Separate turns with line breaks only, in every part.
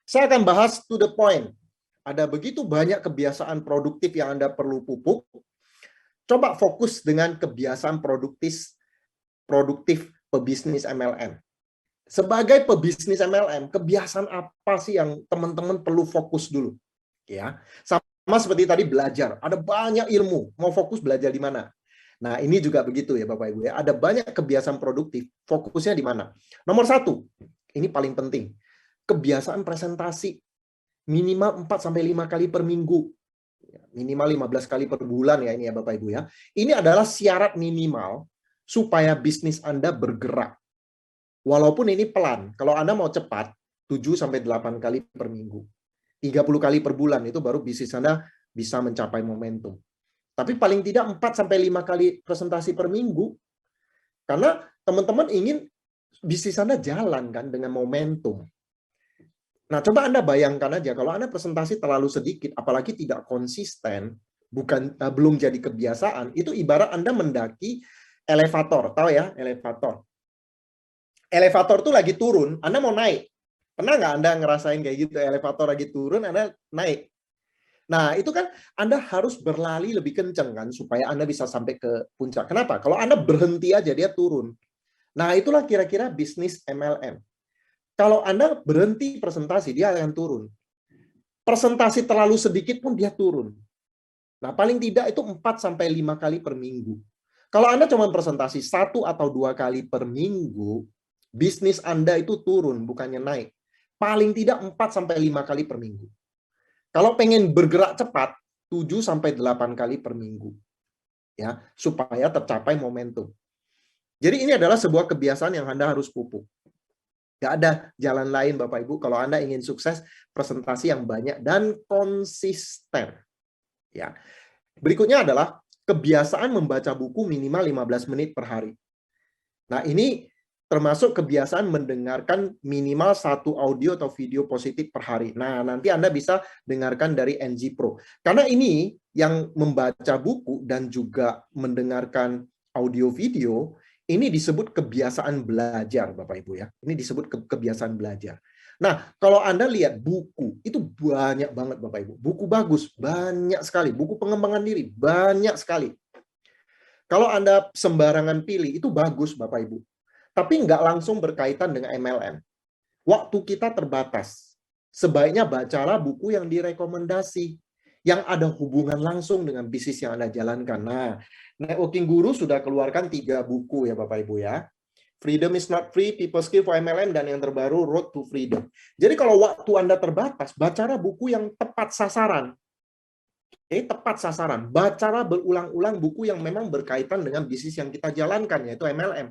Saya akan bahas to the point. Ada begitu banyak kebiasaan produktif yang Anda perlu pupuk. Coba fokus dengan kebiasaan produktif pebisnis MLM. Sebagai pebisnis MLM, kebiasaan apa sih yang teman-teman perlu fokus dulu? Ya, sama seperti tadi belajar. Ada banyak ilmu, mau fokus belajar di mana? Nah, ini juga begitu ya Bapak Ibu ya. Ada banyak kebiasaan produktif, fokusnya di mana? Nomor 1, ini paling penting. Kebiasaan presentasi minimal 4-5 kali per minggu. Minimal 15 kali per bulan ya ini ya Bapak Ibu ya. Ini adalah syarat minimal supaya bisnis Anda bergerak. Walaupun ini pelan. Kalau Anda mau cepat, 7-8 kali per minggu. 30 kali per bulan itu baru bisnis Anda bisa mencapai momentum. Tapi paling tidak 4-5 kali presentasi per minggu. Karena teman-teman ingin bisnis Anda jalan kan dengan momentum. Nah, coba Anda bayangkan aja kalau Anda presentasi terlalu sedikit, apalagi tidak konsisten, belum jadi kebiasaan, itu ibarat Anda mendaki elevator, tahu ya, elevator. Elevator tuh lagi turun, Anda mau naik. Pernah nggak Anda ngerasain kayak gitu, elevator lagi turun, Anda naik? Nah, itu kan Anda harus berlari lebih kenceng kan, supaya Anda bisa sampai ke puncak. Kenapa? Kalau Anda berhenti aja, dia turun. Nah, itulah kira-kira bisnis MLM. Kalau Anda berhenti presentasi, dia akan turun. Presentasi terlalu sedikit pun dia turun. Nah, paling tidak itu 4-5 kali per minggu. Kalau Anda cuma presentasi 1 atau 2 kali per minggu, bisnis Anda itu turun, bukannya naik. Paling tidak 4-5 kali per minggu. Kalau pengen bergerak cepat, 7-8 kali per minggu. Ya, supaya tercapai momentum. Jadi ini adalah sebuah kebiasaan yang Anda harus pupuk. Nggak ada jalan lain Bapak Ibu kalau Anda ingin sukses presentasi yang banyak dan konsisten. Ya. Berikutnya adalah kebiasaan membaca buku minimal 15 menit per hari. Nah, ini termasuk kebiasaan mendengarkan minimal 1 audio atau video positif per hari. Nah, nanti Anda bisa dengarkan dari NG Pro. Karena ini yang membaca buku dan juga mendengarkan audio video, ini disebut kebiasaan belajar, Bapak Ibu ya. Ini disebut kebiasaan belajar. Nah, kalau Anda lihat buku, itu banyak banget Bapak Ibu. Buku bagus, banyak sekali. Buku pengembangan diri, banyak sekali. Kalau Anda sembarangan pilih, itu bagus Bapak Ibu. Tapi nggak langsung berkaitan dengan MLM. Waktu kita terbatas. Sebaiknya bacalah buku yang direkomendasi. Yang ada hubungan langsung dengan bisnis yang Anda jalankan. Nah, Networking Guru sudah keluarkan 3 buku ya Bapak Ibu ya. Freedom is not free, People Skill for MLM, dan yang terbaru Road to Freedom. Jadi kalau waktu Anda terbatas, bacalah buku yang tepat sasaran. Tepat sasaran. Bacalah berulang-ulang buku yang memang berkaitan dengan bisnis yang kita jalankan, yaitu MLM.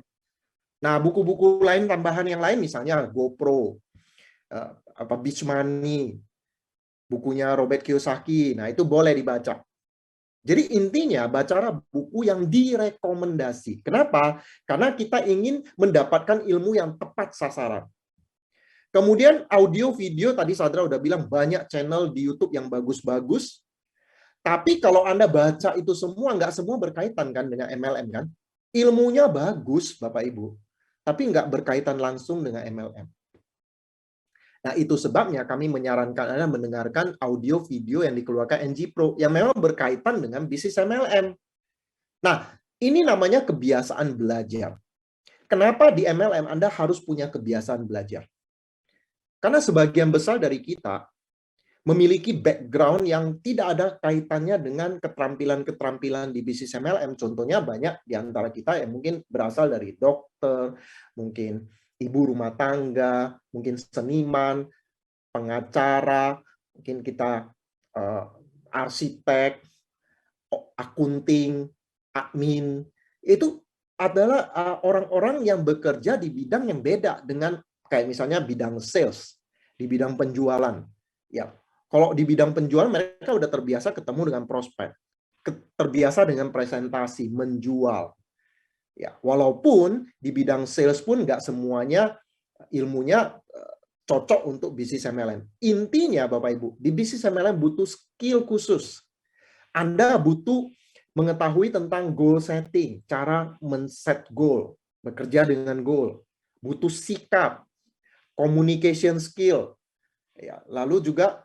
Nah, buku-buku lain tambahan yang lain, misalnya GoPro, Beach Money, bukunya Robert Kiyosaki. Nah, itu boleh dibaca. Jadi intinya bacalah buku yang direkomendasi. Kenapa? Karena kita ingin mendapatkan ilmu yang tepat sasaran. Kemudian audio video, tadi Sadra udah bilang banyak channel di YouTube yang bagus-bagus. Tapi kalau Anda baca itu semua, nggak semua berkaitan kan dengan MLM kan? Ilmunya bagus, Bapak Ibu. Tapi nggak berkaitan langsung dengan MLM. Nah, itu sebabnya kami menyarankan Anda mendengarkan audio video yang dikeluarkan NG Pro yang memang berkaitan dengan bisnis MLM. Nah, ini namanya kebiasaan belajar. Kenapa di MLM Anda harus punya kebiasaan belajar? Karena sebagian besar dari kita memiliki background yang tidak ada kaitannya dengan keterampilan-keterampilan di bisnis MLM. Contohnya banyak di antara kita yang mungkin berasal dari dokter, mungkin ibu rumah tangga, mungkin seniman, pengacara, mungkin kita arsitek, akunting, admin. Itu adalah orang-orang yang bekerja di bidang yang beda dengan kayak misalnya bidang sales, di bidang penjualan. Ya, kalau di bidang penjualan mereka udah terbiasa ketemu dengan prospek, terbiasa dengan presentasi, menjual. Ya, walaupun di bidang sales pun nggak semuanya ilmunya cocok untuk bisnis MLM. Intinya Bapak Ibu, di bisnis MLM butuh skill khusus. Anda butuh mengetahui tentang goal setting, cara men-set goal, bekerja dengan goal. Butuh sikap, communication skill, Ya, lalu juga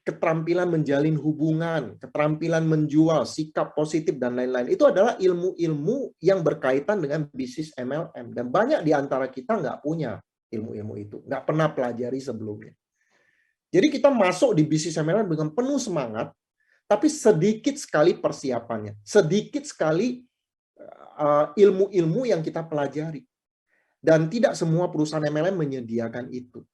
keterampilan menjalin hubungan, keterampilan menjual, sikap positif, dan lain-lain. Itu adalah ilmu-ilmu yang berkaitan dengan bisnis MLM. Dan banyak di antara kita nggak punya ilmu-ilmu itu, nggak pernah pelajari sebelumnya. Jadi kita masuk di bisnis MLM dengan penuh semangat, tapi sedikit sekali persiapannya, sedikit sekali ilmu-ilmu yang kita pelajari. Dan tidak semua perusahaan MLM menyediakan itu.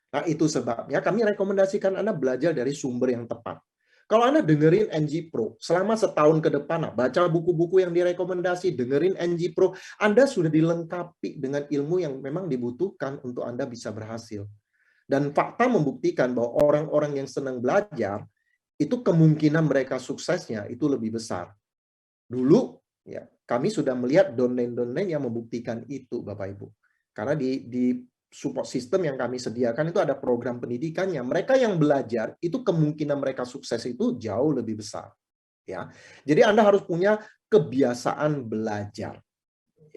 Nah, itu sebabnya kami rekomendasikan Anda belajar dari sumber yang tepat. Kalau Anda dengerin NG Pro selama setahun ke depan, baca buku-buku yang direkomendasi, dengerin NG Pro, Anda sudah dilengkapi dengan ilmu yang memang dibutuhkan untuk Anda bisa berhasil. Dan fakta membuktikan bahwa orang-orang yang senang belajar, itu kemungkinan mereka suksesnya itu lebih besar. Dulu, ya, kami sudah melihat domain-domain yang membuktikan itu, Bapak Ibu. Karena di support system yang kami sediakan itu ada program pendidikannya. Mereka yang belajar, itu kemungkinan mereka sukses itu jauh lebih besar. Ya, jadi Anda harus punya kebiasaan belajar.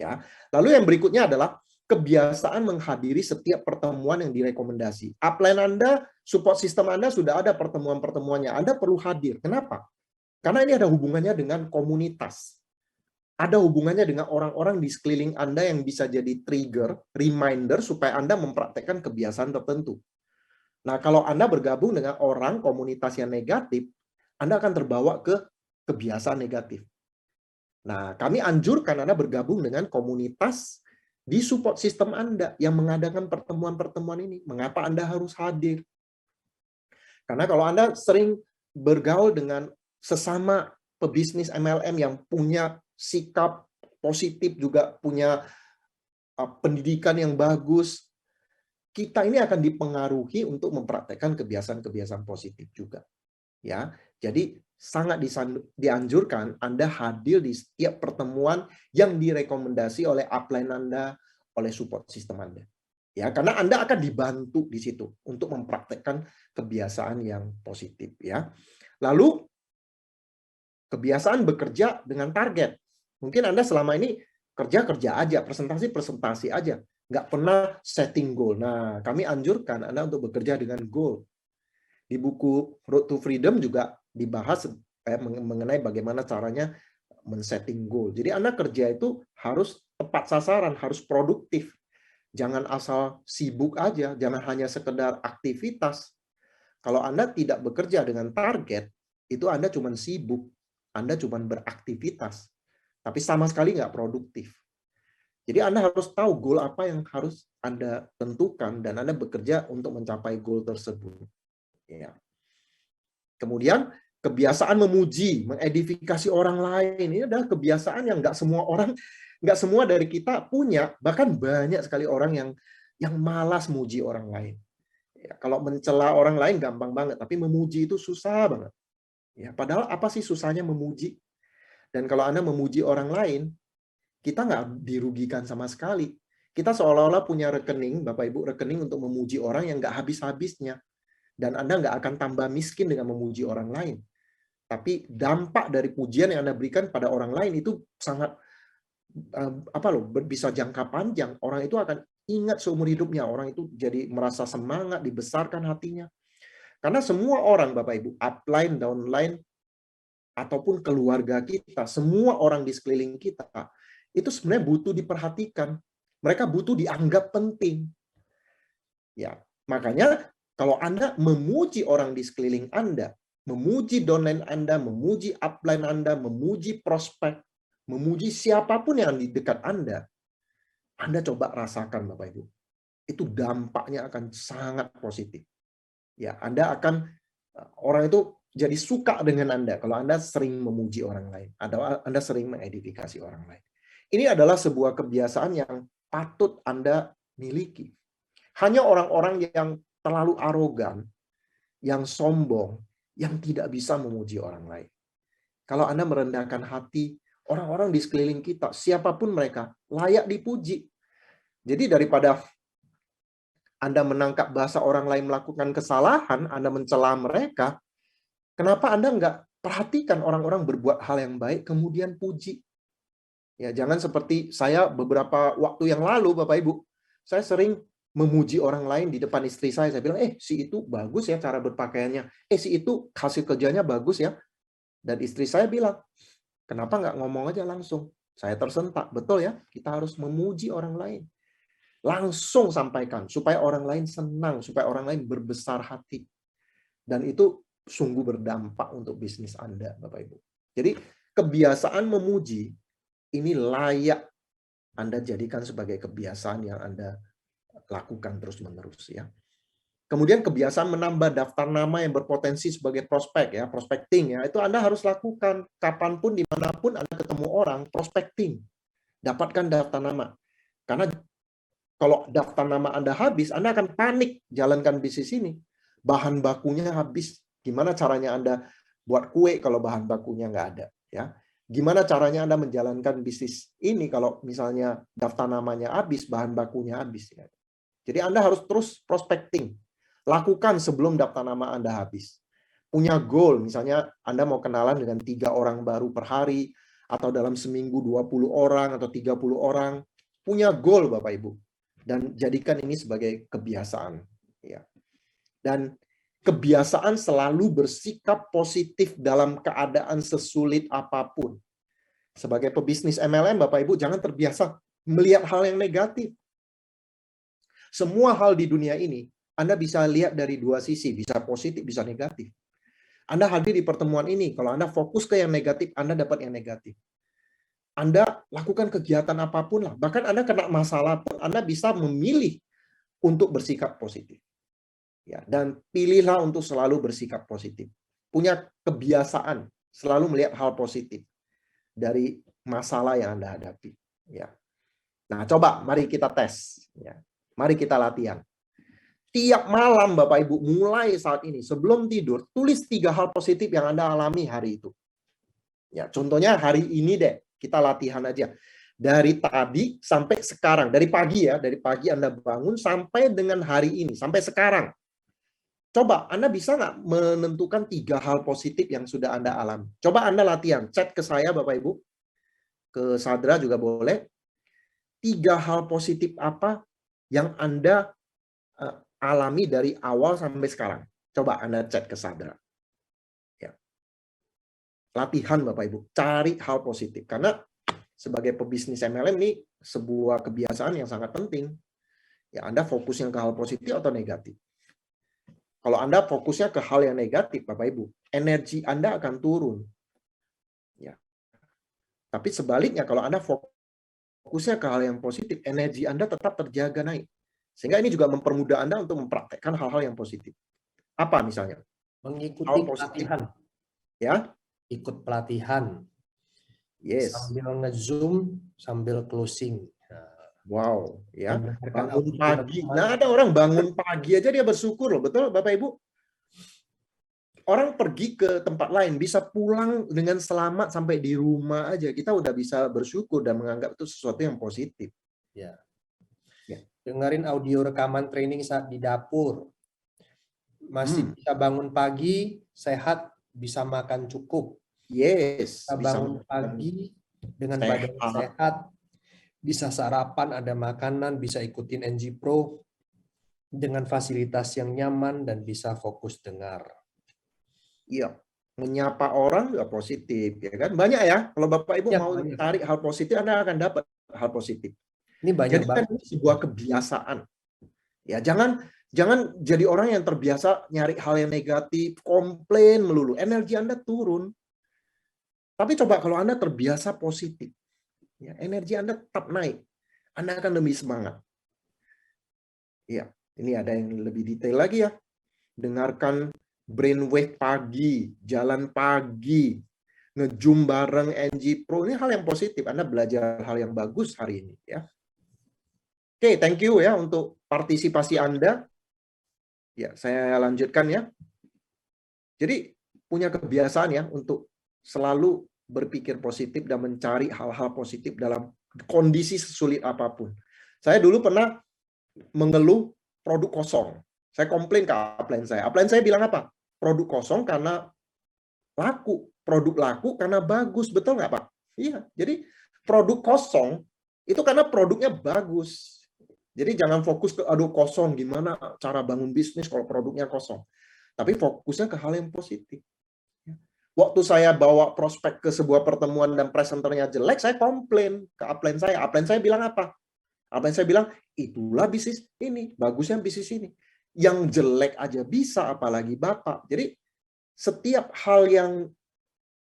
Ya, lalu yang berikutnya adalah kebiasaan menghadiri setiap pertemuan yang direkomendasi. Upline Anda, support system Anda sudah ada pertemuan-pertemuannya. Anda perlu hadir. Kenapa? Karena ini ada hubungannya dengan komunitas. Ada hubungannya dengan orang-orang di sekeliling Anda yang bisa jadi trigger, reminder supaya Anda mempraktekkan kebiasaan tertentu. Nah, kalau Anda bergabung dengan orang komunitas yang negatif, Anda akan terbawa ke kebiasaan negatif. Nah, kami anjurkan Anda bergabung dengan komunitas di support system Anda yang mengadakan pertemuan-pertemuan ini. Mengapa Anda harus hadir? Karena kalau Anda sering bergaul dengan sesama pebisnis MLM yang punya sikap positif, juga punya pendidikan yang bagus, kita ini akan dipengaruhi untuk mempraktekkan kebiasaan-kebiasaan positif juga. Ya, jadi sangat dianjurkan Anda hadir di setiap pertemuan yang direkomendasi oleh upline Anda, oleh support system Anda. Ya, karena Anda akan dibantu di situ untuk mempraktekkan kebiasaan yang positif, ya. Lalu kebiasaan bekerja dengan target. Mungkin Anda selama ini kerja aja, presentasi aja, nggak pernah setting goal. Nah, kami anjurkan Anda untuk bekerja dengan goal. Di buku Road to Freedom juga dibahas mengenai bagaimana caranya men-setting goal. Jadi Anda kerja itu harus tepat sasaran, harus produktif. Jangan asal sibuk aja, jangan hanya sekedar aktivitas. Kalau Anda tidak bekerja dengan target, itu Anda cuma sibuk, Anda cuma beraktivitas, tapi sama sekali nggak produktif. Jadi Anda harus tahu goal apa yang harus Anda tentukan, dan Anda bekerja untuk mencapai goal tersebut. Ya. Kemudian kebiasaan memuji, mengedifikasi orang lain, ini adalah kebiasaan yang nggak semua dari kita punya. Bahkan banyak sekali orang yang malas muji orang lain. Ya, kalau mencela orang lain gampang banget, tapi memuji itu susah banget. Ya, padahal apa sih susahnya memuji? Dan kalau Anda memuji orang lain, kita nggak dirugikan sama sekali. Kita seolah-olah punya rekening, Bapak Ibu, rekening untuk memuji orang yang nggak habis-habisnya. Dan Anda nggak akan tambah miskin dengan memuji orang lain. Tapi dampak dari pujian yang Anda berikan pada orang lain itu sangat bisa jangka panjang. Orang itu akan ingat seumur hidupnya. Orang itu jadi merasa semangat, dibesarkan hatinya. Karena semua orang, Bapak Ibu, upline, downline, ataupun keluarga kita, semua orang di sekeliling kita, itu sebenarnya butuh diperhatikan. Mereka butuh dianggap penting. Ya, makanya kalau Anda memuji orang di sekeliling Anda, memuji downline Anda, memuji upline Anda, memuji prospek, memuji siapapun yang di dekat Anda coba rasakan, Bapak Ibu. Itu dampaknya akan sangat positif. Ya, orang itu jadi suka dengan Anda kalau Anda sering memuji orang lain, atau Anda sering mengedifikasi orang lain. Ini adalah sebuah kebiasaan yang patut Anda miliki. Hanya orang-orang yang terlalu arogan, yang sombong, yang tidak bisa memuji orang lain. Kalau Anda merendahkan hati, orang-orang di sekeliling kita, siapapun mereka, layak dipuji. Jadi daripada Anda menangkap bahasa orang lain melakukan kesalahan, Anda mencela mereka, kenapa Anda nggak perhatikan orang-orang berbuat hal yang baik, kemudian puji? Ya, jangan seperti saya beberapa waktu yang lalu, Bapak Ibu. Saya sering memuji orang lain di depan istri saya bilang, si itu bagus ya cara berpakaiannya, si itu hasil kerjanya bagus ya. Dan istri saya bilang, kenapa nggak ngomong aja langsung? Saya tersentak, betul ya, kita harus memuji orang lain. Langsung sampaikan, supaya orang lain senang, supaya orang lain berbesar hati. Dan itu sungguh berdampak untuk bisnis Anda, Bapak Ibu. Jadi, kebiasaan memuji, ini layak Anda jadikan sebagai kebiasaan yang Anda lakukan terus-menerus ya. Kemudian kebiasaan menambah daftar nama yang berpotensi sebagai prospek ya, prospecting ya, itu Anda harus lakukan kapanpun, dimanapun Anda ketemu orang, prospecting. Dapatkan daftar nama. Karena kalau daftar nama Anda habis, Anda akan panik jalankan bisnis ini. Bahan bakunya habis. Gimana caranya Anda buat kue kalau bahan bakunya nggak ada? Ya. Gimana caranya Anda menjalankan bisnis ini kalau misalnya daftar namanya habis, bahan bakunya habis? Ya. Jadi Anda harus terus prospecting. Lakukan sebelum daftar nama Anda habis. Punya goal, misalnya Anda mau kenalan dengan 3 orang baru per hari, atau dalam seminggu 20 orang atau 30 orang. Punya goal Bapak Ibu. Dan jadikan ini sebagai kebiasaan. Ya. Dan kebiasaan selalu bersikap positif dalam keadaan sesulit apapun. Sebagai pebisnis MLM, Bapak Ibu, jangan terbiasa melihat hal yang negatif. Semua hal di dunia ini, Anda bisa lihat dari dua sisi, bisa positif, bisa negatif. Anda hadir di pertemuan ini, kalau Anda fokus ke yang negatif, Anda dapat yang negatif. Anda lakukan kegiatan apapun lah, bahkan Anda kena masalah pun, Anda bisa memilih untuk bersikap positif. Ya, dan pilihlah untuk selalu bersikap positif. Punya kebiasaan selalu melihat hal positif dari masalah yang Anda hadapi. Ya. Nah, coba mari kita tes. Ya. Mari kita latihan. Tiap malam Bapak Ibu, mulai saat ini, sebelum tidur, tulis 3 hal positif yang Anda alami hari itu. Ya, contohnya hari ini deh, kita latihan aja. Dari tadi sampai sekarang, dari pagi ya, dari pagi Anda bangun sampai dengan hari ini, sampai sekarang. Coba, Anda bisa nggak menentukan 3 hal positif yang sudah Anda alami? Coba Anda latihan, chat ke saya Bapak Ibu, ke Sadra juga boleh. 3 hal positif apa yang Anda alami dari awal sampai sekarang. Coba Anda chat ke Sadra. Ya. Latihan Bapak Ibu, cari hal positif. Karena sebagai pebisnis MLM ini sebuah kebiasaan yang sangat penting. Ya, Anda fokusnya ke hal positif atau negatif. Kalau Anda fokusnya ke hal yang negatif, Bapak Ibu, energi Anda akan turun. Ya. Tapi sebaliknya, kalau Anda fokusnya ke hal yang positif, energi Anda tetap terjaga naik. Sehingga ini juga mempermudah Anda untuk mempraktekkan hal-hal yang positif. Apa misalnya?
Mengikuti pelatihan.
Ya.
Ikut pelatihan.
Yes.
Sambil nge-zoom, sambil closing.
Wow, ya. Bangun pagi. Nah, ada orang bangun pagi aja dia bersyukur loh, betul Bapak Ibu? Orang pergi ke tempat lain, bisa pulang dengan selamat sampai di rumah aja. Kita udah bisa bersyukur dan menganggap itu sesuatu yang positif.
Ya. Dengerin audio rekaman training saat di dapur. Masih bisa bangun pagi, sehat, bisa makan cukup.
Yes.
Bisa bangun pagi dengan badan sehat. Bisa sarapan, ada makanan, bisa ikutin NG Pro dengan fasilitas yang nyaman dan bisa fokus dengar.
Iya, menyapa orang juga positif, ya kan? Banyak ya. Kalau Bapak Ibu mau tarik hal positif, Anda akan dapat hal positif.
Ini banyak
banget. Ini sebuah kebiasaan. Ya, jangan jadi orang yang terbiasa nyari hal yang negatif, komplain melulu. Energi Anda turun. Tapi coba kalau Anda terbiasa positif, ya, energi Anda tetap naik. Anda akan lebih semangat. Ya, ini ada yang lebih detail lagi ya. Dengarkan brainwave pagi, jalan pagi, nge-zoom bareng NG Pro. Ini hal yang positif. Anda belajar hal yang bagus hari ini. Ya. Oke, thank you ya untuk partisipasi Anda. Ya, saya lanjutkan ya. Jadi, punya kebiasaan ya untuk selalu berpikir positif dan mencari hal-hal positif dalam kondisi sesulit apapun. Saya dulu pernah mengeluh produk kosong. Saya komplain ke upline saya. Upline saya bilang apa? Produk kosong karena laku. Produk laku karena bagus. Betul nggak, Pak? Iya. Jadi produk kosong itu karena produknya bagus. Jadi jangan fokus ke aduh kosong, gimana cara bangun bisnis kalau produknya kosong. Tapi fokusnya ke hal yang positif. Waktu saya bawa prospek ke sebuah pertemuan dan presenternya jelek, saya komplain ke upline saya. Upline saya bilang apa? Upline saya bilang, itulah bisnis ini, bagusnya bisnis ini. Yang jelek aja bisa, apalagi Bapak. Jadi setiap hal yang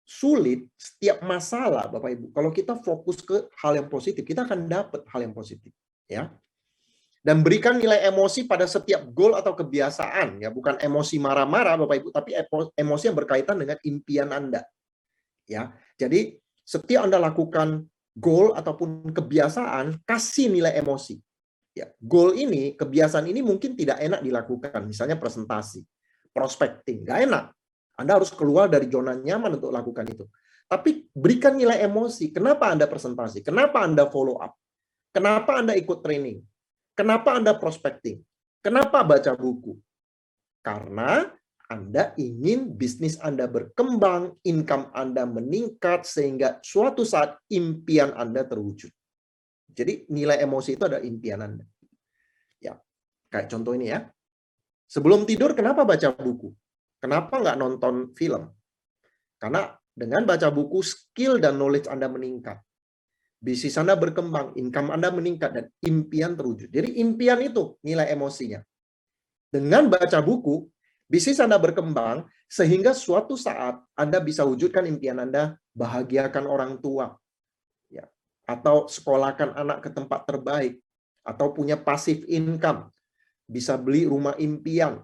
sulit, setiap masalah, Bapak Ibu, kalau kita fokus ke hal yang positif, kita akan dapat hal yang positif. Ya. Dan berikan nilai emosi pada setiap goal atau kebiasaan, ya, bukan emosi marah-marah Bapak Ibu, tapi emosi yang berkaitan dengan impian Anda. Ya. Jadi setiap Anda lakukan goal ataupun kebiasaan, kasih nilai emosi. Ya, goal ini, kebiasaan ini mungkin tidak enak dilakukan, misalnya presentasi, prospecting, nggak enak. Anda harus keluar dari zona nyaman untuk lakukan itu. Tapi berikan nilai emosi. Kenapa Anda presentasi? Kenapa Anda follow up? Kenapa Anda ikut training? Kenapa Anda prospecting? Kenapa baca buku? Karena Anda ingin bisnis Anda berkembang, income Anda meningkat, sehingga suatu saat impian Anda terwujud. Jadi nilai emosi itu ada impian Anda. Ya, kayak contoh ini ya. Sebelum tidur, kenapa baca buku? Kenapa nggak nonton film? Karena dengan baca buku, skill dan knowledge Anda meningkat. Bisnis Anda berkembang, income Anda meningkat, dan impian terwujud. Jadi impian itu nilai emosinya. Dengan baca buku, bisnis Anda berkembang, sehingga suatu saat Anda bisa wujudkan impian Anda, bahagiakan orang tua, ya, atau sekolahkan anak ke tempat terbaik, atau punya passive income, bisa beli rumah impian,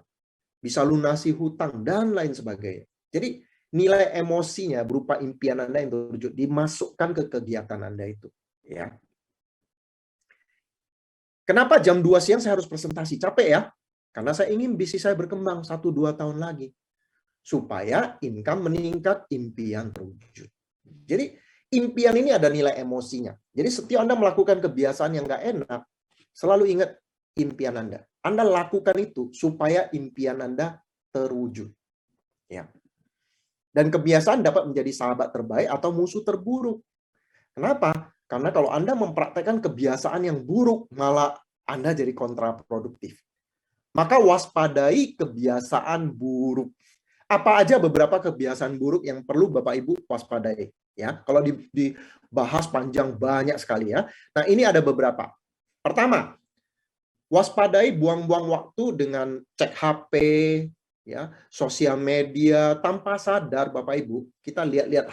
bisa lunasi hutang, dan lain sebagainya. Jadi nilai emosinya berupa impian Anda yang terwujud dimasukkan ke kegiatan Anda itu. Ya. Kenapa jam 2 siang saya harus presentasi? Capek ya? Karena saya ingin bisnis saya berkembang 1-2 tahun lagi. Supaya income meningkat, impian terwujud. Jadi impian ini ada nilai emosinya. Jadi setiap Anda melakukan kebiasaan yang nggak enak, selalu ingat impian Anda. Anda lakukan itu supaya impian Anda terwujud. Ya. Dan kebiasaan dapat menjadi sahabat terbaik atau musuh terburuk. Kenapa? Karena kalau Anda mempraktekkan kebiasaan yang buruk, malah Anda jadi kontraproduktif. Maka waspadai kebiasaan buruk. Apa aja beberapa kebiasaan buruk yang perlu Bapak Ibu waspadai? Ya, kalau dibahas panjang banyak sekali ya. Nah, ini ada beberapa. Pertama, waspadai buang-buang waktu dengan cek HP, ya, sosial media tanpa sadar Bapak Ibu. Kita lihat-lihat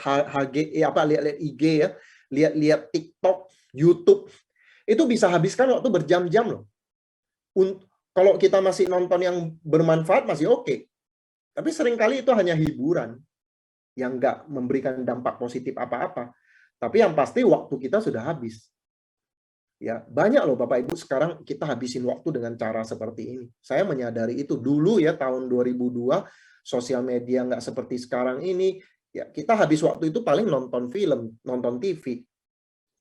lihat-lihat IG ya, lihat-lihat TikTok, YouTube. Itu bisa habiskan waktu berjam-jam loh. Kalau kita masih nonton yang bermanfaat masih oke. Tapi seringkali itu hanya hiburan yang nggak memberikan dampak positif apa-apa. Tapi yang pasti waktu kita sudah habis. Ya, banyak loh Bapak Ibu sekarang kita habisin waktu dengan cara seperti ini. Saya menyadari itu dulu ya tahun 2002 sosial media nggak seperti sekarang ini. Ya, kita habis waktu itu paling nonton film, nonton TV,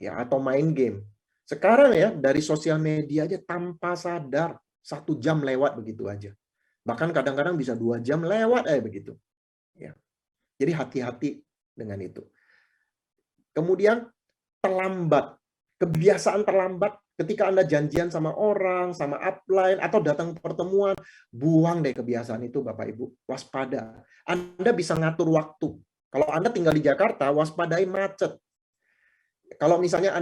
ya, atau main game. Sekarang ya dari sosial media aja tanpa sadar 1 jam lewat begitu aja. Bahkan kadang-kadang bisa 2 jam lewat begitu. Ya. Jadi hati-hati dengan itu. Kemudian terlambat. Kebiasaan terlambat ketika Anda janjian sama orang, sama upline, atau datang pertemuan, buang deh kebiasaan itu Bapak Ibu. Waspada. Anda bisa ngatur waktu. Kalau Anda tinggal di Jakarta, waspadai macet. Kalau misalnya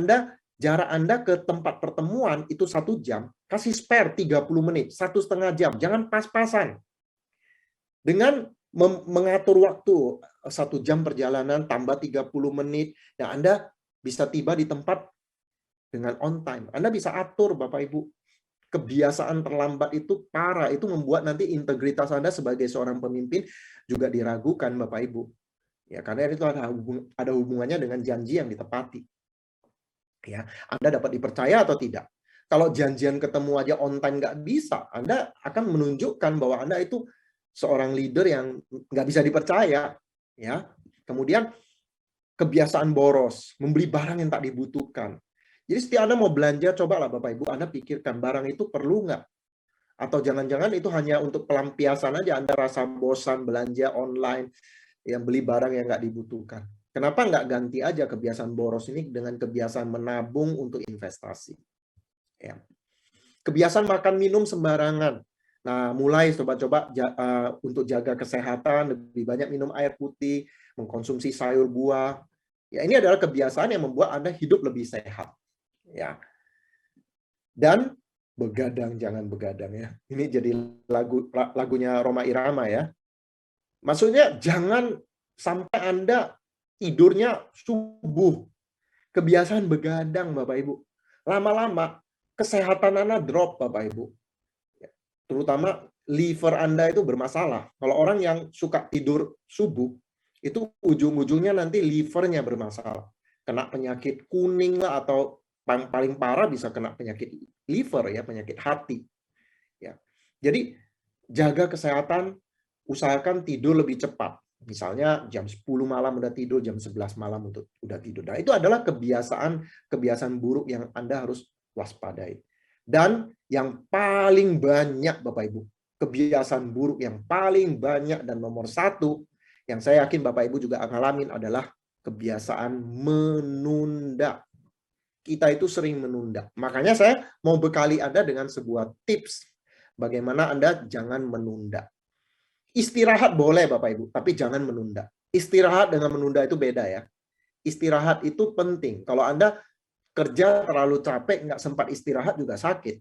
jarak Anda ke tempat pertemuan itu 1 jam, kasih spare 30 menit, 1,5 jam. Jangan pas-pasan. Dengan mengatur waktu 1 jam perjalanan, tambah 30 menit, dan Anda bisa tiba di tempat dengan on time. Anda bisa atur, Bapak Ibu. Kebiasaan terlambat itu parah. Itu membuat nanti integritas Anda sebagai seorang pemimpin juga diragukan, Bapak Ibu. Ya, karena itu ada hubungannya dengan janji yang ditepati. Ya, Anda dapat dipercaya atau tidak. Kalau janjian ketemu aja on time nggak bisa, Anda akan menunjukkan bahwa Anda itu seorang leader yang nggak bisa dipercaya. Ya, kemudian kebiasaan boros, membeli barang yang tak dibutuhkan. Jadi setiap Anda mau belanja, cobalah Bapak Ibu, Anda pikirkan barang itu perlu nggak? Atau jangan-jangan itu hanya untuk pelampiasan aja, Anda rasa bosan belanja online, yang beli barang yang nggak dibutuhkan. Kenapa nggak ganti aja kebiasaan boros ini dengan kebiasaan menabung untuk investasi? Ya. Kebiasaan makan minum sembarangan. Nah, mulai coba-coba untuk jaga kesehatan, lebih banyak minum air putih, mengkonsumsi sayur buah. Ya, ini adalah kebiasaan yang membuat Anda hidup lebih sehat. Ya. Dan begadang, jangan begadang ya. Ini jadi lagunya Rhoma Irama ya. Maksudnya jangan sampai Anda tidurnya subuh. Kebiasaan begadang Bapak Ibu. Lama-lama kesehatan Anda drop Bapak Ibu. Terutama liver Anda itu bermasalah. Kalau orang yang suka tidur subuh, itu ujung-ujungnya nanti livernya bermasalah. Kena penyakit kuning lah, atau paling parah bisa kena penyakit liver ya, penyakit hati. Ya. Jadi jaga kesehatan, usahakan tidur lebih cepat. Misalnya jam 10 malam udah tidur, jam 11 malam udah tidur. Nah, itu adalah kebiasaan buruk yang Anda harus waspadai. Dan yang paling banyak Bapak Ibu, kebiasaan buruk yang paling banyak dan nomor satu, yang saya yakin Bapak Ibu juga ngalamin adalah kebiasaan menunda. Kita itu sering menunda. Makanya saya mau bekali Anda dengan sebuah tips bagaimana Anda jangan menunda. Istirahat boleh Bapak Ibu, tapi jangan menunda. Istirahat dengan menunda itu beda ya. Istirahat itu penting. Kalau Anda kerja terlalu capek, nggak sempat istirahat juga sakit.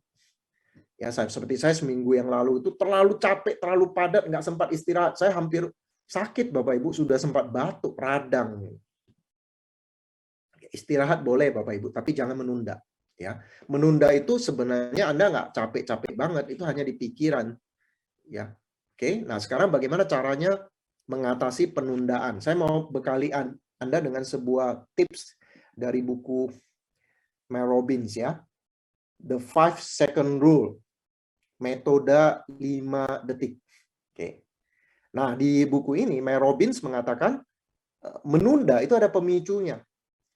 Ya, seperti saya seminggu yang lalu itu terlalu capek, terlalu padat, nggak sempat istirahat. Saya hampir sakit Bapak Ibu, sudah sempat batuk, radang. Istirahat boleh Bapak Ibu, tapi jangan menunda. Ya, menunda itu sebenarnya Anda nggak capek-capek banget, itu hanya di pikiran. Ya, oke. Nah, sekarang bagaimana caranya mengatasi penundaan? Saya mau bekali Anda dengan sebuah tips dari buku Mel Robbins ya. The 5-second rule. Metode 5 detik. Oke. Nah, di buku ini Mel Robbins mengatakan menunda itu ada pemicunya.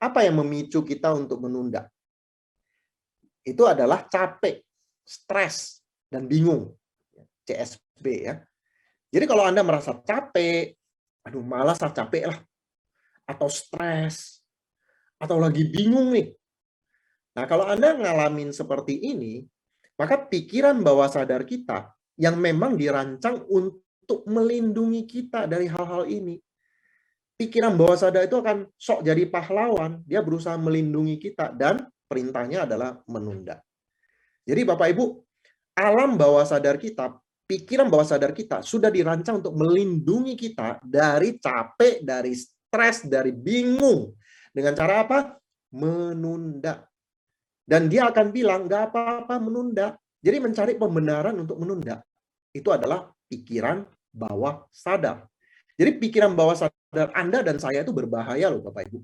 Apa yang memicu kita untuk menunda? Itu adalah capek, stres, dan bingung. CSB ya. Jadi kalau Anda merasa capek, aduh malas lah, capek lah, atau stres, atau lagi bingung nih. Nah, kalau Anda ngalamin seperti ini, maka pikiran bawah sadar kita yang memang dirancang untuk melindungi kita dari hal-hal ini. Pikiran bawah sadar itu akan sok jadi pahlawan, dia berusaha melindungi kita, dan perintahnya adalah menunda. Jadi Bapak Ibu, alam bawah sadar kita, pikiran bawah sadar kita sudah dirancang untuk melindungi kita dari capek, dari stres, dari bingung. Dengan cara apa? Menunda. Dan dia akan bilang, nggak apa-apa menunda. Jadi mencari pembenaran untuk menunda. Itu adalah pikiran bawah sadar. Jadi pikiran bawah sadar Anda dan saya itu berbahaya loh Bapak Ibu.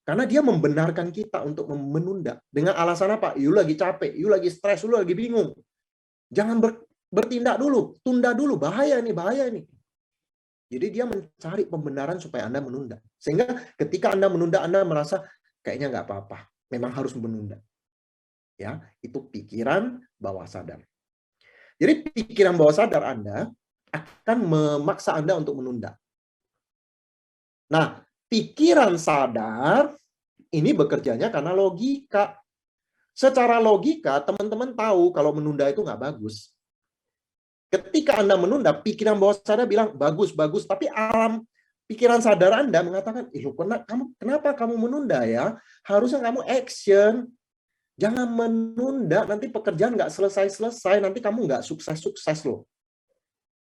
Karena dia membenarkan kita untuk menunda. Dengan alasan apa? You lagi capek, you lagi stres, you lagi bingung. Jangan bertindak dulu, tunda dulu, bahaya ini. Jadi dia mencari pembenaran supaya Anda menunda. Sehingga ketika Anda menunda, Anda merasa kayaknya nggak apa-apa, memang harus menunda. Ya, itu pikiran bawah sadar. Jadi pikiran bawah sadar Anda akan memaksa Anda untuk menunda. Nah, pikiran sadar ini bekerjanya karena logika. Secara logika, teman-teman tahu kalau menunda itu nggak bagus. Ketika Anda menunda, pikiran bawah sadar bilang, bagus, tapi alam pikiran sadar Anda mengatakan, kenapa kamu menunda ya? Harusnya kamu action. Jangan menunda, nanti pekerjaan nggak selesai-selesai, nanti kamu nggak sukses-sukses loh.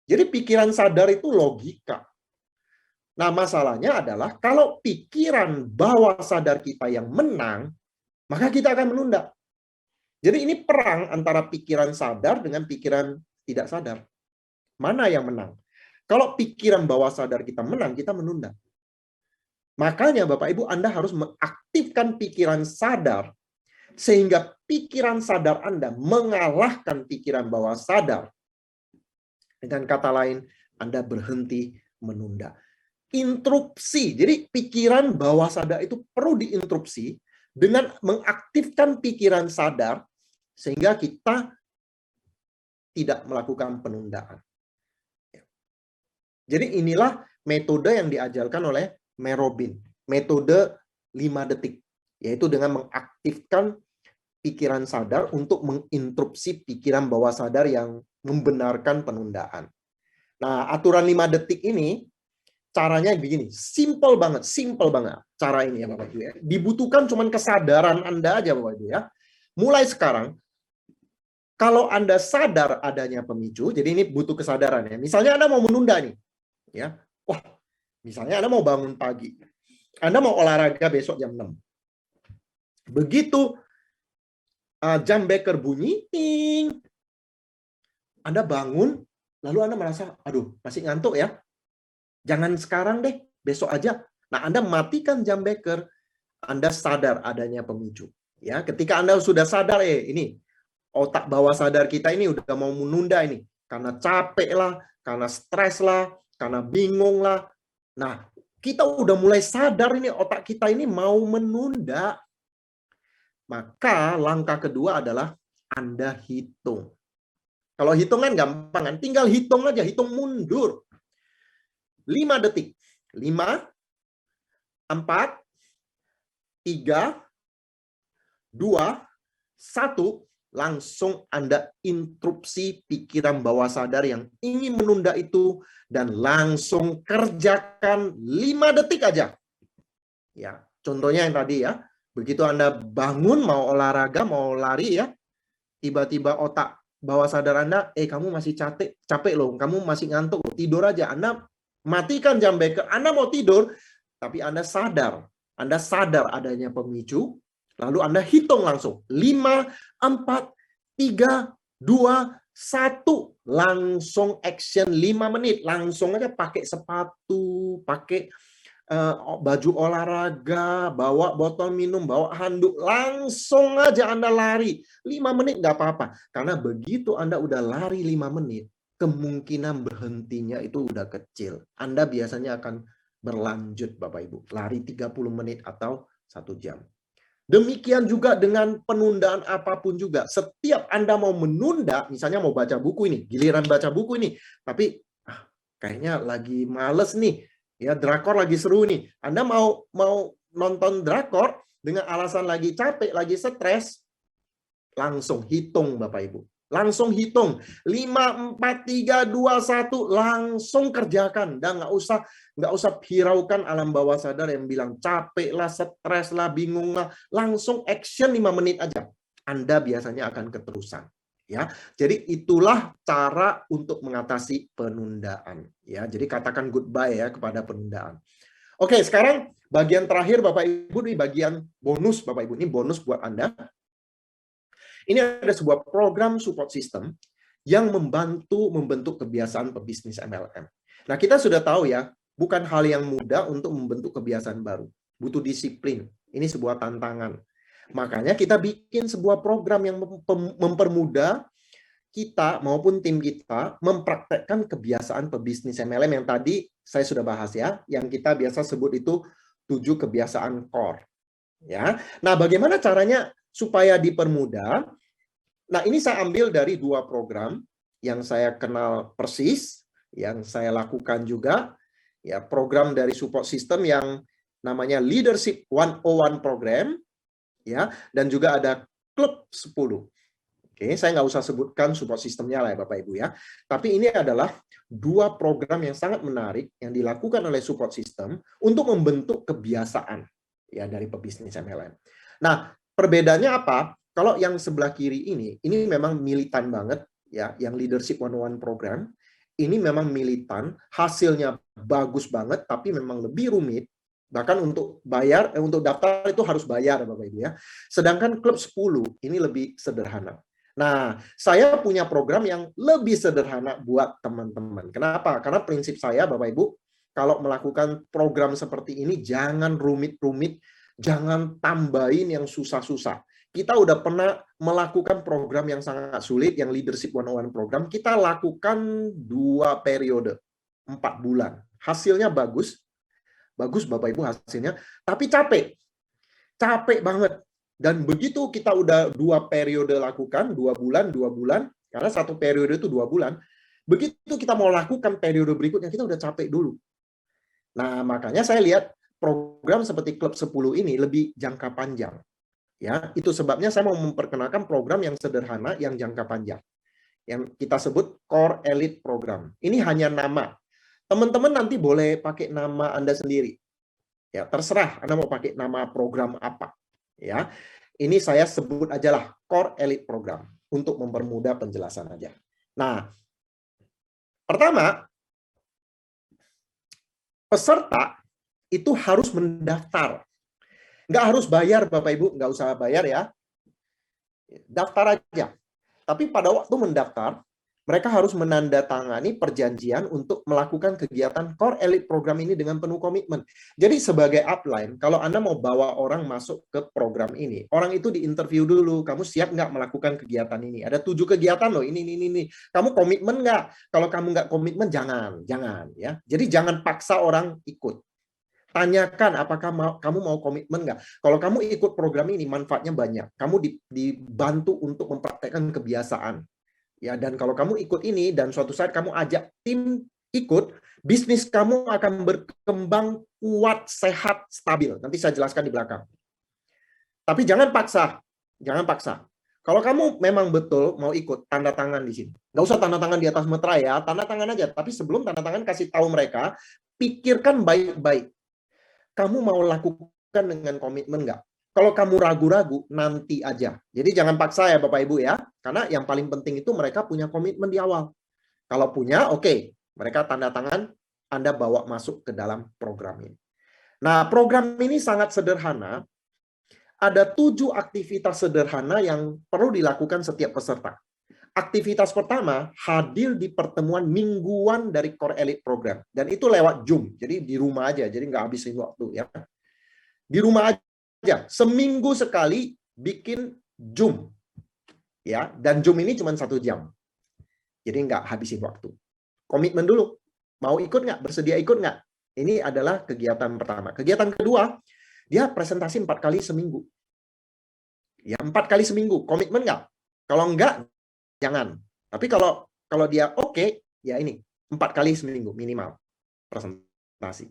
Jadi pikiran sadar itu logika. Nah, masalahnya adalah kalau pikiran bawah sadar kita yang menang, maka kita akan menunda. Jadi ini perang antara pikiran sadar dengan pikiran tidak sadar. Mana yang menang? Kalau pikiran bawah sadar kita menang, kita menunda. Makanya Bapak Ibu, Anda harus mengaktifkan pikiran sadar sehingga pikiran sadar Anda mengalahkan pikiran bawah sadar. Dengan kata lain, Anda berhenti menunda. Interupsi. Jadi pikiran bawah sadar itu perlu diinterupsi dengan mengaktifkan pikiran sadar sehingga kita tidak melakukan penundaan. Jadi inilah metode yang diajarkan oleh Mel Robbins. Metode 5 detik. Yaitu dengan mengaktifkan pikiran sadar untuk menginterupsi pikiran bawah sadar yang membenarkan penundaan. Nah, aturan 5 detik ini caranya begini, simple banget cara ini ya Bapak Ibu ya. Dibutuhkan cuman kesadaran Anda aja Bapak Ibu ya. Mulai sekarang, kalau Anda sadar adanya pemicu, jadi ini butuh kesadaran ya. Misalnya Anda mau menunda nih, ya. Wah, misalnya Anda mau bangun pagi, Anda mau olahraga besok jam 6. Begitu jam beker bunyi, ting, Anda bangun, lalu Anda merasa, aduh, masih ngantuk ya. Jangan sekarang deh, besok aja. Nah, Anda matikan jam beker, Anda sadar adanya pemicu. Ya, ketika Anda sudah sadar, ini otak bawah sadar kita ini udah mau menunda ini. Karena capek lah, karena stres lah, karena bingung lah. Nah, kita udah mulai sadar ini otak kita ini mau menunda. Maka langkah kedua adalah Anda hitung. Kalau hitungan gampang kan, tinggal hitung aja, hitung mundur. 5 detik. 5, 4, 3, 2, 1. Langsung Anda interupsi pikiran bawah sadar yang ingin menunda itu dan langsung kerjakan 5 detik aja. Ya, contohnya yang tadi ya. Begitu Anda bangun mau olahraga, mau lari ya, tiba-tiba otak bawah sadar Anda, kamu masih capek loh, kamu masih ngantuk loh, tidur aja. Anda matikan jam beker, Anda mau tidur, tapi Anda sadar adanya pemicu, lalu Anda hitung langsung. 5, 4, 3, 2, 1. Langsung action 5 menit. Langsung aja pakai sepatu, pakai baju olahraga, bawa botol minum, bawa handuk, langsung aja Anda lari. 5 menit nggak apa-apa. Karena begitu Anda udah lari 5 menit, kemungkinan berhentinya itu udah kecil. Anda biasanya akan berlanjut Bapak Ibu. Lari 30 menit atau 1 jam. Demikian juga dengan penundaan apapun juga. Setiap Anda mau menunda, misalnya mau baca buku ini, giliran baca buku ini, tapi kayaknya lagi males nih. Ya, drakor lagi seru nih. Anda mau nonton drakor dengan alasan lagi capek, lagi stres, langsung hitung Bapak Ibu. Langsung hitung. 5, 4, 3, 2, 1, langsung kerjakan. Dan nggak usah hiraukan alam bawah sadar yang bilang capek lah, stres lah, bingung lah. Langsung action 5 menit aja. Anda biasanya akan keterusan. Ya, jadi itulah cara untuk mengatasi penundaan. Ya, jadi katakan goodbye ya kepada penundaan. Oke, sekarang bagian terakhir Bapak Ibu, ini bagian bonus Bapak Ibu, ini bonus buat Anda. Ini ada sebuah program support system yang membantu membentuk kebiasaan pebisnis MLM. Nah, kita sudah tahu ya, bukan hal yang mudah untuk membentuk kebiasaan baru. Butuh disiplin. Ini sebuah tantangan. Makanya kita bikin sebuah program yang mempermudah kita maupun tim kita mempraktekkan kebiasaan pebisnis MLM yang tadi saya sudah bahas ya, yang kita biasa sebut itu 7 kebiasaan core. Ya. Nah, bagaimana caranya supaya dipermudah? Nah, ini saya ambil dari 2 program yang saya kenal persis, yang saya lakukan juga, ya, program dari support system yang namanya Leadership 101 program, ya, dan juga ada Klub 10. Oke, saya nggak usah sebutkan support sistemnya lah ya Bapak Ibu ya. Tapi ini adalah 2 program yang sangat menarik yang dilakukan oleh support system untuk membentuk kebiasaan ya dari pebisnis MLM. Nah, perbedaannya apa? Kalau yang sebelah kiri ini memang militan banget ya, yang Leadership 101 program. Ini memang militan, hasilnya bagus banget tapi memang lebih rumit. Bahkan untuk bayar, untuk daftar itu harus bayar Bapak Ibu ya. Sedangkan Klub 10 ini lebih sederhana. Nah, saya punya program yang lebih sederhana buat teman-teman. Kenapa? Karena prinsip saya Bapak Ibu, kalau melakukan program seperti ini jangan rumit-rumit, jangan tambahin yang susah-susah. Kita udah pernah melakukan program yang sangat sulit, yang Leadership 101 program, kita lakukan 2 periode, 4 bulan. Hasilnya bagus Bapak Ibu hasilnya, tapi capek banget. Dan begitu kita udah 2 periode lakukan, 2 bulan, karena 1 periode itu 2 bulan, begitu kita mau lakukan periode berikutnya, kita udah capek dulu. Nah, makanya saya lihat program seperti Klub 10 ini lebih jangka panjang. Ya, itu sebabnya saya mau memperkenalkan program yang sederhana, yang jangka panjang. Yang kita sebut Core Elite Program. Ini hanya nama. Teman-teman nanti boleh pakai nama Anda sendiri. Ya, terserah Anda mau pakai nama program apa. Ya, ini saya sebut aja lah Core Elite Program untuk mempermudah penjelasan aja. Nah, pertama, peserta itu harus mendaftar. Nggak harus bayar, Bapak Ibu, nggak usah bayar ya. Daftar aja. Tapi pada waktu mendaftar, mereka harus menandatangani perjanjian untuk melakukan kegiatan Core Elite Program ini dengan penuh komitmen. Jadi sebagai upline, kalau Anda mau bawa orang masuk ke program ini, orang itu diinterview dulu, kamu siap nggak melakukan kegiatan ini? Ada 7 kegiatan loh, ini. Kamu komitmen nggak? Kalau kamu nggak komitmen, jangan ya. Jadi jangan paksa orang ikut. Tanyakan apakah kamu mau komitmen nggak. Kalau kamu ikut program ini, manfaatnya banyak. Kamu dibantu untuk mempraktekkan kebiasaan. Ya, dan kalau kamu ikut ini dan suatu saat kamu ajak tim ikut, bisnis kamu akan berkembang kuat, sehat, stabil. Nanti saya jelaskan di belakang. Tapi jangan paksa. Jangan paksa. Kalau kamu memang betul mau ikut, tanda tangan di sini. Nggak usah tanda tangan di atas meterai ya, tanda tangan aja. Tapi sebelum tanda tangan, kasih tahu mereka, pikirkan baik-baik. Kamu mau lakukan dengan komitmen nggak? Kalau kamu ragu-ragu, nanti aja. Jadi jangan paksa ya Bapak Ibu ya. Karena yang paling penting itu mereka punya komitmen di awal. Kalau punya, oke. Mereka tanda tangan, Anda bawa masuk ke dalam program ini. Nah, program ini sangat sederhana. Ada 7 aktivitas sederhana yang perlu dilakukan setiap peserta. Aktivitas pertama, hadir di pertemuan mingguan dari Core Elite Program. Dan itu lewat Zoom. Jadi di rumah aja, jadi nggak habisin waktu ya. Di rumah aja, seminggu sekali bikin Zoom. Ya, dan Zoom ini cuma 1 jam. Jadi nggak habisin waktu. Komitmen dulu. Mau ikut nggak? Bersedia ikut nggak? Ini adalah kegiatan pertama. Kegiatan kedua, dia presentasi 4 kali seminggu. Ya, 4 kali seminggu. Komitmen nggak? Kalau nggak, jangan. Tapi kalau dia oke, ya ini 4 kali seminggu minimal presentasi.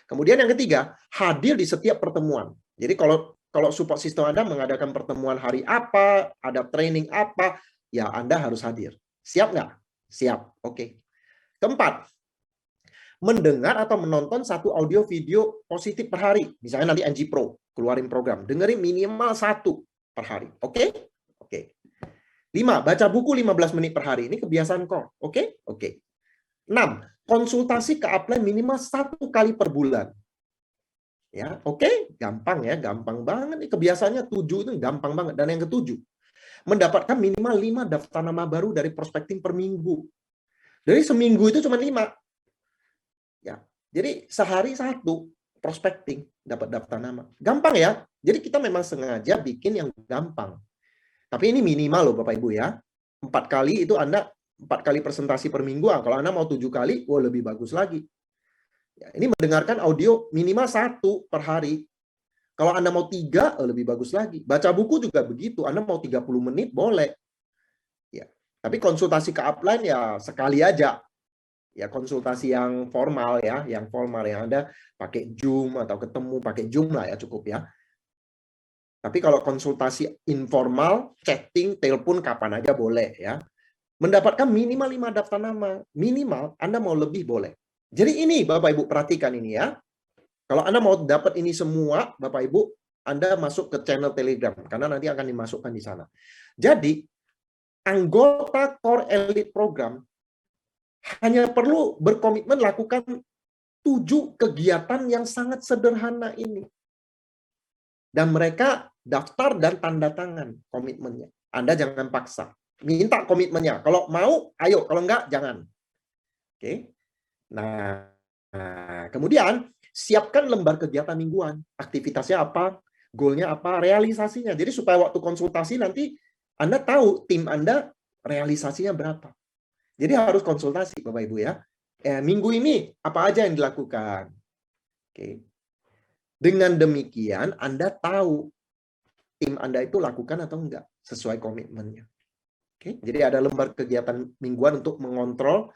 Kemudian yang ketiga, hadir di setiap pertemuan. Jadi kalau support system Anda mengadakan pertemuan hari apa, ada training apa, ya Anda harus hadir. Siap nggak? Siap. Oke. Keempat, mendengar atau menonton 1 audio video positif per hari. Misalnya nanti NG Pro keluarin program, dengerin minimal 1 per hari. Oke? Oke. 5, baca buku 15 menit per hari. Ini kebiasaan core. Oke? Oke. 6, konsultasi ke upline minimal 1 kali per bulan. Ya, oke? Gampang ya, gampang banget. Ini kebiasaannya 7 itu gampang banget. Dan yang ke-7, mendapatkan minimal 5 daftar nama baru dari prospecting per minggu. Dari seminggu itu cuma 5. Ya. Jadi sehari 1 prospecting dapat daftar nama. Gampang ya? Jadi kita memang sengaja bikin yang gampang. Tapi ini minimal loh Bapak Ibu ya. 4 kali itu Anda 4 kali presentasi per minggu. Kalau Anda mau 7 kali, lebih bagus lagi. Ya, ini mendengarkan audio minimal 1 per hari. Kalau Anda mau 3, lebih bagus lagi. Baca buku juga begitu. Anda mau 30 menit, boleh. Ya. Tapi konsultasi ke upline ya sekali aja. Ya konsultasi yang formal ya. Yang formal yang Anda pakai Zoom atau ketemu pakai Zoom lah ya cukup ya. Tapi kalau konsultasi informal, chatting, telepon kapan aja boleh ya. Mendapatkan minimal 5 daftar nama. Minimal, Anda mau lebih boleh. Jadi ini Bapak Ibu perhatikan ini ya. Kalau Anda mau dapat ini semua, Bapak Ibu, Anda masuk ke channel Telegram. Karena nanti akan dimasukkan di sana. Jadi, anggota Core Elite Program hanya perlu berkomitmen lakukan 7 kegiatan yang sangat sederhana ini. Dan mereka daftar dan tanda tangan komitmennya. Anda jangan paksa. Minta komitmennya. Kalau mau, ayo. Kalau enggak, jangan. Oke. Nah, kemudian siapkan lembar kegiatan mingguan. Aktivitasnya apa? Goalnya apa? Realisasinya. Jadi supaya waktu konsultasi nanti Anda tahu tim Anda realisasinya berapa. Jadi harus konsultasi, Bapak Ibu ya. Minggu ini apa aja yang dilakukan. Oke. Dengan demikian, Anda tahu tim Anda itu lakukan atau enggak sesuai komitmennya. Oke, jadi ada lembar kegiatan mingguan untuk mengontrol,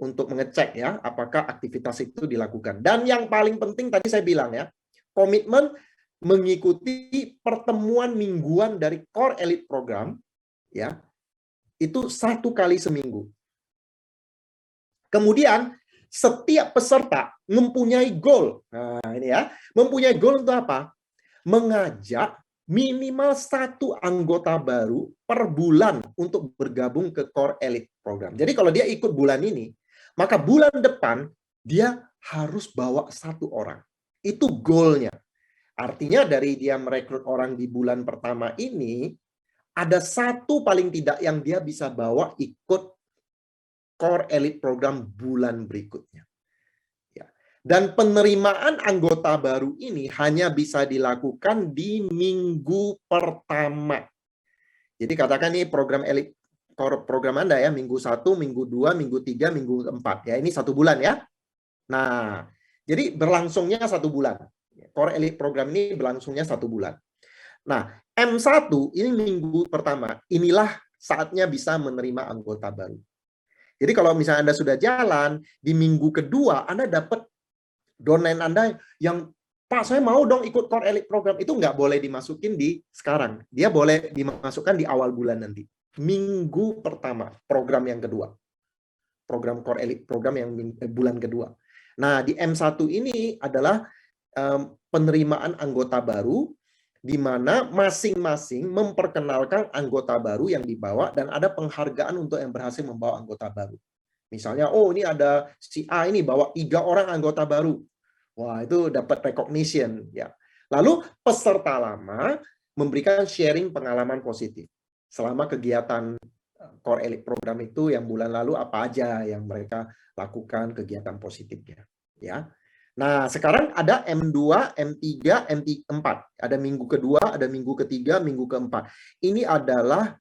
untuk mengecek ya, apakah aktivitas itu dilakukan. Dan yang paling penting tadi saya bilang ya, komitmen mengikuti pertemuan mingguan dari Core Elite Program, ya, itu 1 kali seminggu. Kemudian setiap peserta mempunyai goal. Nah, ini ya, mempunyai goal untuk apa? Mengajak minimal 1 anggota baru per bulan untuk bergabung ke Core Elite Program. Jadi kalau dia ikut bulan ini, maka bulan depan dia harus bawa 1 orang. Itu goalnya. Artinya dari dia merekrut orang di bulan pertama ini, ada 1 paling tidak yang dia bisa bawa ikut Core Elite Program bulan berikutnya. Ya. Dan penerimaan anggota baru ini hanya bisa dilakukan di minggu pertama. Jadi katakan ini program Elite Core Program Anda ya, minggu 1, minggu 2, minggu 3, minggu 4. Ya, ini 1 bulan ya. Nah, jadi berlangsungnya 1 bulan. Core Elite Program ini berlangsungnya 1 bulan. Nah, M1 ini minggu pertama. Inilah saatnya bisa menerima anggota baru. Jadi kalau misalnya Anda sudah jalan, di minggu kedua Anda dapat downline Anda yang, Pak, saya mau dong ikut Core Elite Program. Itu nggak boleh dimasukin di sekarang. Dia boleh dimasukkan di awal bulan nanti. Minggu pertama, program yang kedua. Program Core Elite Program yang bulan kedua. Nah, di M1 ini adalah penerimaan anggota baru, di mana masing-masing memperkenalkan anggota baru yang dibawa dan ada penghargaan untuk yang berhasil membawa anggota baru. Misalnya, oh ini ada si A ini bawa 3 orang anggota baru. Wah, itu dapat recognition ya. Lalu peserta lama memberikan sharing pengalaman positif selama kegiatan Core Elite Program itu yang bulan lalu apa aja yang mereka lakukan kegiatan positifnya ya. Nah, sekarang ada M2, M3, M4. Ada minggu kedua, ada minggu ketiga, minggu keempat. Ini adalah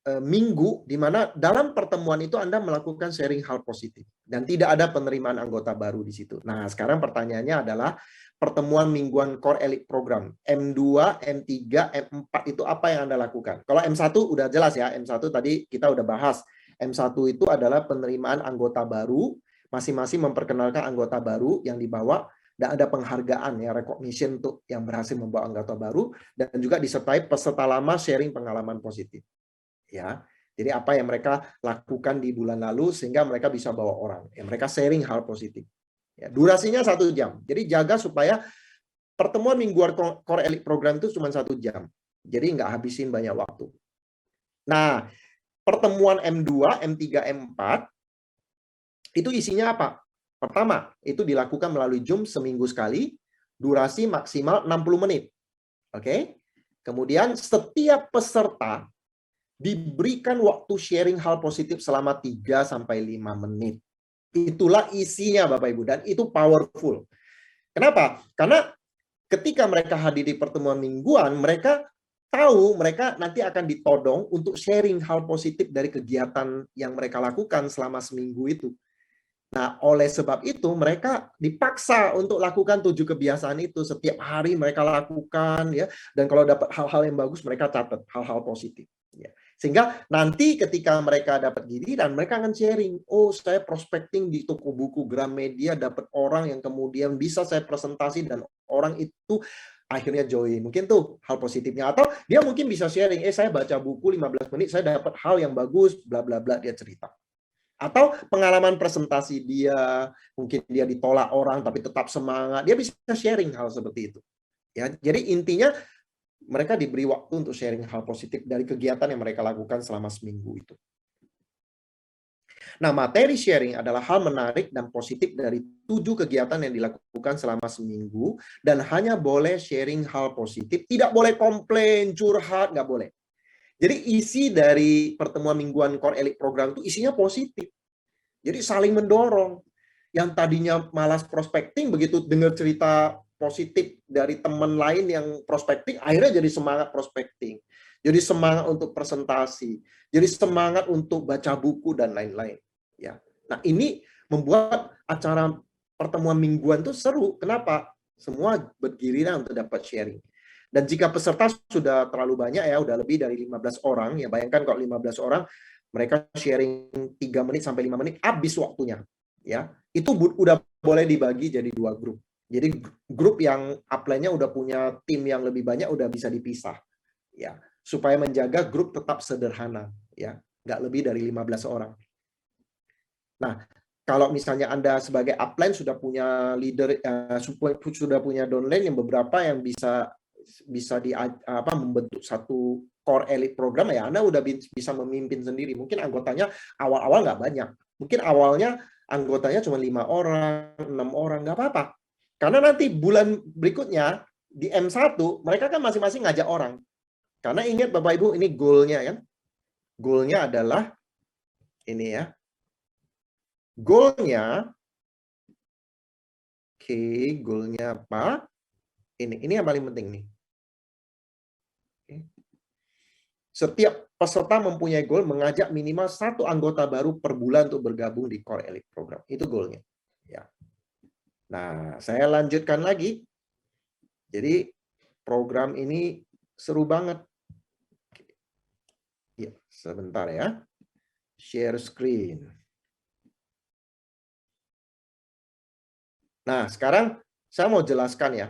minggu di mana dalam pertemuan itu Anda melakukan sharing hal positif. Dan tidak ada penerimaan anggota baru di situ. Nah, sekarang pertanyaannya adalah pertemuan mingguan Core Elite Program. M2, M3, M4 itu apa yang Anda lakukan? Kalau M1 udah jelas ya. M1 tadi kita udah bahas. M1 itu adalah penerimaan anggota baru, masing-masing memperkenalkan anggota baru yang dibawa dan ada penghargaan ya, recognition untuk yang berhasil membawa anggota baru dan juga disertai peserta lama sharing pengalaman positif. Ya. Jadi apa yang mereka lakukan di bulan lalu sehingga mereka bisa bawa orang. Ya, mereka sharing hal positif. Ya, durasinya 1 jam. Jadi jaga supaya pertemuan mingguan Core Elite Program itu cuma 1 jam. Jadi nggak habisin banyak waktu. Nah, pertemuan M2, M3, M4 itu isinya apa? Pertama, itu dilakukan melalui Zoom seminggu sekali, durasi maksimal 60 menit. Oke? Kemudian setiap peserta diberikan waktu sharing hal positif selama 3-5 menit. Itulah isinya Bapak Ibu, dan itu powerful. Kenapa? Karena ketika mereka hadir di pertemuan mingguan, mereka tahu mereka nanti akan ditodong untuk sharing hal positif dari kegiatan yang mereka lakukan selama seminggu itu. Nah, oleh sebab itu mereka dipaksa untuk lakukan 7 kebiasaan itu. Setiap hari mereka lakukan ya, dan kalau dapat hal-hal yang bagus mereka catat hal-hal positif ya. Sehingga nanti ketika mereka dapat giliran mereka akan sharing, oh saya prospecting di toko buku Gramedia dapat orang yang kemudian bisa saya presentasi dan orang itu akhirnya join. Mungkin tuh hal positifnya, atau dia mungkin bisa sharing, saya baca buku 15 menit saya dapat hal yang bagus bla bla bla, dia cerita. Atau pengalaman presentasi dia, mungkin dia ditolak orang tapi tetap semangat, dia bisa sharing hal seperti itu. Ya, jadi intinya mereka diberi waktu untuk sharing hal positif dari kegiatan yang mereka lakukan selama seminggu itu. Nah, materi sharing adalah hal menarik dan positif dari 7 kegiatan yang dilakukan selama seminggu dan hanya boleh sharing hal positif, tidak boleh komplain, curhat, nggak boleh. Jadi isi dari pertemuan mingguan Core Elite Program itu isinya positif. Jadi saling mendorong. Yang tadinya malas prospecting, begitu dengar cerita positif dari teman lain yang prospecting, akhirnya jadi semangat prospecting. Jadi semangat untuk presentasi. Jadi semangat untuk baca buku dan lain-lain. Ya. Nah, ini membuat acara pertemuan mingguan itu seru. Kenapa? Semua bergiliran untuk dapat sharing. Dan jika peserta sudah terlalu banyak ya, udah lebih dari 15 orang, ya bayangkan kalau 15 orang, mereka sharing 3 menit sampai 5 menit, habis waktunya. Ya, itu udah boleh dibagi jadi 2 grup. Jadi grup yang upline-nya udah punya tim yang lebih banyak udah bisa dipisah, ya, supaya menjaga grup tetap sederhana, ya, nggak lebih dari 15 orang. Nah, kalau misalnya Anda sebagai upline sudah punya leader, sudah punya downline yang beberapa yang bisa membentuk satu core elite program, ya Anda udah bisa memimpin sendiri. Mungkin anggotanya awal-awal nggak banyak. Mungkin awalnya anggotanya cuma 5 orang, 6 orang, nggak apa-apa. Karena nanti bulan berikutnya di M1 mereka kan masing-masing ngajak orang. Karena ingat Bapak Ibu, ini goal-nya kan. Goal-nya adalah ini ya. Goal-nya goal-nya apa? Ini yang paling penting nih. Setiap peserta mempunyai goal mengajak minimal 1 anggota baru per bulan untuk bergabung di Core Elite Program. Itu goal-nya. Ya. Nah, saya lanjutkan lagi. Jadi program ini seru banget. Ya, sebentar ya. Share screen. Nah, sekarang saya mau jelaskan ya.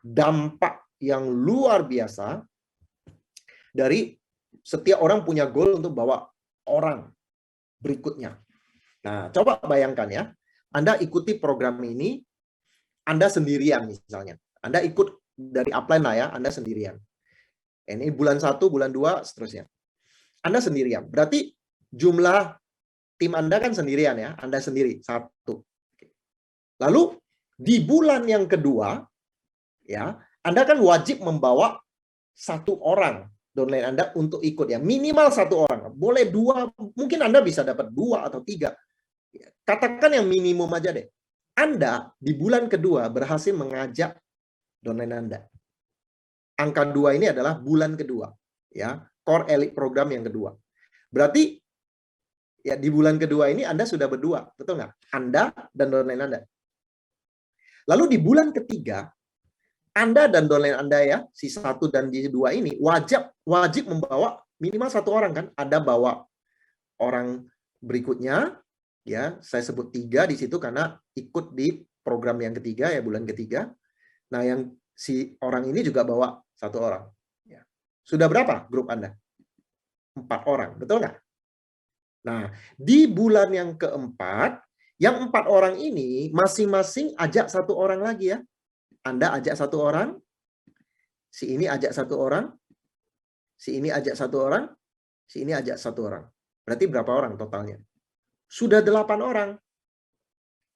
Dampak yang luar biasa dari setiap orang punya goal untuk bawa orang berikutnya. Nah, coba bayangkan ya. Anda ikuti program ini, Anda sendirian misalnya. Anda ikut dari upline lah ya, Anda sendirian. Ini bulan 1, bulan 2, seterusnya. Anda sendirian. Berarti jumlah tim Anda kan sendirian ya, Anda sendiri, 1. Lalu di bulan yang kedua, ya, Anda kan wajib membawa 1 orang downline Anda untuk ikut ya. Minimal 1 orang. Boleh 2, mungkin Anda bisa dapat 2 atau 3. Katakan yang minimum aja deh. Anda di bulan kedua berhasil mengajak downline Anda. Angka 2 ini adalah bulan kedua, ya, Core Elite Program yang kedua. Berarti ya di bulan kedua ini Anda sudah berdua, betul nggak? Anda dan downline Anda. Lalu di bulan ketiga, Anda dan downline Anda ya, si 1 dan si 2 ini wajib membawa minimal 1 orang kan? Ada bawa orang berikutnya, ya, saya sebut 3 di situ karena ikut di program yang ketiga ya, bulan ketiga. Nah, yang si orang ini juga bawa 1 orang. Ya. Sudah berapa grup Anda? 4 orang, betul nggak? Nah, di bulan yang keempat, yang 4 orang ini masing-masing ajak 1 orang lagi ya. Anda ajak 1 orang, si ini ajak 1 orang, si ini ajak 1 orang, si ini ajak 1 orang. Berarti berapa orang totalnya? Sudah 8 orang.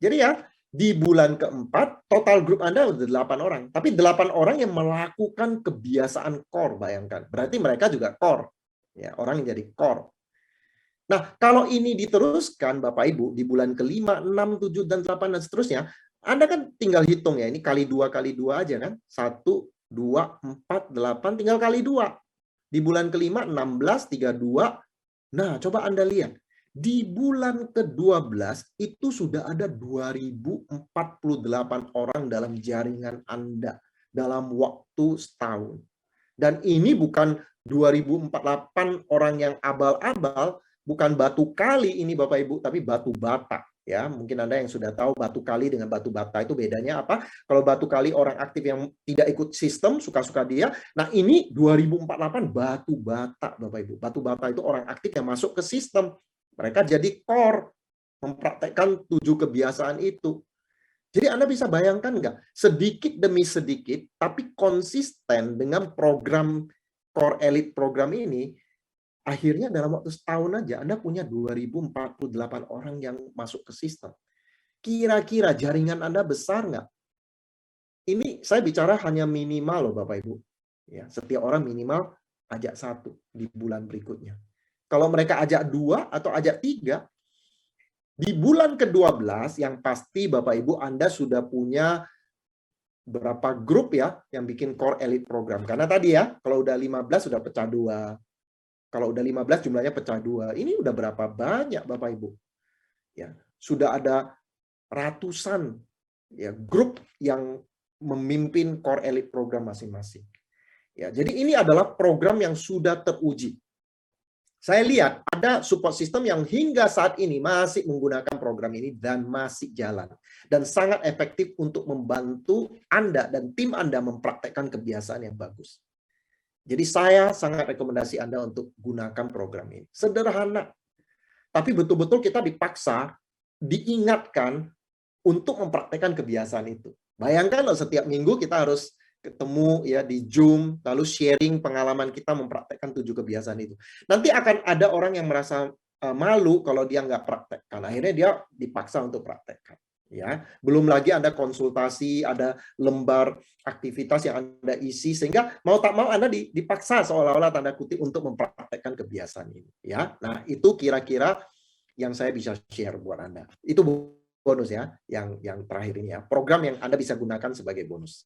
Jadi ya, di bulan keempat, total grup Anda sudah 8 orang. Tapi 8 orang yang melakukan kebiasaan core, bayangkan. Berarti mereka juga core. Ya, orang yang jadi core. Nah, kalau ini diteruskan, Bapak Ibu, di bulan ke-5, 6, 7, dan 8, dan seterusnya, Anda kan tinggal hitung ya, ini kali 2 aja kan. 1, 2, 4, 8, tinggal kali 2. Di bulan ke-5, 16, 32. Nah, coba Anda lihat. Di bulan ke-12 itu sudah ada 2048 orang dalam jaringan Anda dalam waktu setahun. Dan ini bukan 2048 orang yang abal-abal, bukan batu kali ini Bapak Ibu, tapi batu bata. Ya, mungkin Anda yang sudah tahu batu kali dengan batu bata itu bedanya apa? Kalau batu kali orang aktif yang tidak ikut sistem, suka-suka dia. Nah, ini 2048 batu bata, Bapak Ibu. Batu bata itu orang aktif yang masuk ke sistem. Mereka jadi core, mempraktekkan 7 kebiasaan itu. Jadi Anda bisa bayangkan nggak? Sedikit demi sedikit, tapi konsisten dengan program Core Elite program ini, akhirnya dalam waktu setahun aja Anda punya 2048 orang yang masuk ke sistem. Kira-kira jaringan Anda besar nggak? Ini saya bicara hanya minimal loh Bapak Ibu. Ya, setiap orang minimal ajak 1 di bulan berikutnya. Kalau mereka ajak 2 atau ajak 3, di bulan ke-12 yang pasti Bapak Ibu Anda sudah punya berapa grup ya yang bikin Core Elite program. Karena tadi ya, kalau udah 15 sudah pecah 2. Kalau udah 15 jumlahnya pecah 2. Ini udah berapa banyak Bapak Ibu? Ya, sudah ada ratusan ya grup yang memimpin Core Elite program masing-masing. Ya, jadi ini adalah program yang sudah teruji. Saya lihat ada support system yang hingga saat ini masih menggunakan program ini dan masih jalan. Dan sangat efektif untuk membantu Anda dan tim Anda mempraktekkan kebiasaan yang bagus. Jadi saya sangat rekomendasi Anda untuk gunakan program ini. Sederhana. Tapi betul-betul kita dipaksa, diingatkan untuk mempraktekkan kebiasaan itu. Bayangkan loh, setiap minggu kita harus ketemu ya di Zoom, lalu sharing pengalaman kita mempraktekkan 7 kebiasaan itu. Nanti akan ada orang yang merasa malu kalau dia nggak praktekkan. Akhirnya dia dipaksa untuk praktekkan. Ya, belum lagi ada konsultasi, ada lembar aktivitas yang Anda isi, sehingga mau tak mau Anda dipaksa seolah-olah tanda kutip untuk mempraktekkan kebiasaan ini. Ya, nah itu kira-kira yang saya bisa share buat Anda. Itu bonus ya, yang terakhir ini ya. Program yang Anda bisa gunakan sebagai bonus.